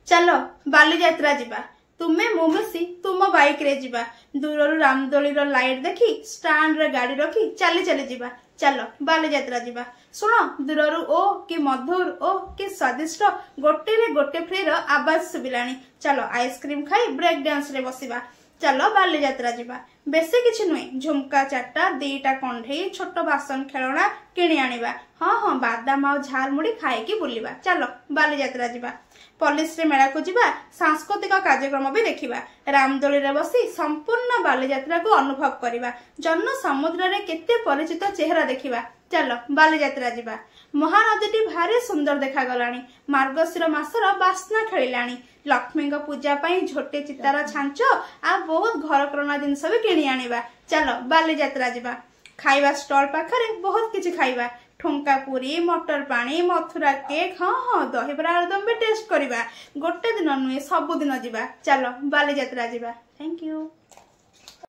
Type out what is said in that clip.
चलो बालीजात्रा जिबा तुम्हें मु मिसी तुम बाइक रे जिबा दूर रामदोली लाइट देखी स्टांड रे गाड़ी रखी चली चली जिबा चलो बालीजात्रा जिबा सुनो दूर ओ कि मधुर ओ कि स्वादिष्ट गोटे रे गोटे फ्री रो आवाज सुबिलानी चलो आइसक्रीम खाई ब्रेक डांस रे बसिबा चलो बालीजात्रा जिबा बेसी किछि नुहे झुमका चारटा दीटा कंढई छोट बासन खेलना किणी आनिबा हाँ बादाम आ झाल मुड़ी खाई बुलिबा चलो बालीजात्रा जिबा पुलिस रे मेला को जिबा सांस्कृतिक कार्यक्रम भी देखिबा रामदोली रे बसी संपूर्ण बालीजात्रा को अनुभव करिबा जन समुद्र रे केते परिचित चेहरा देखिबा चलो बालीजात्रा जिबा महानदी भारी सुंदर देखा गलानी मार्गशीर मासर बास्ना खेलिलानी लक्ष्मी पूजा पाई झोटे चितार छांच आ बहुत घर करना जिनस भी किणी आनिबा चलो बालीजात्रा जिबा खाइबा स्टॉल पाखरे बहुत किछि खाइबा ठुंका पूरी मटर पानी मथुरा केक हाँ दहीबरा आलुदम भी टेस्ट करिबा गोटे दिन नुहे सब दिन जिबा चलो बालीजात्रा जिबा थैंक यू।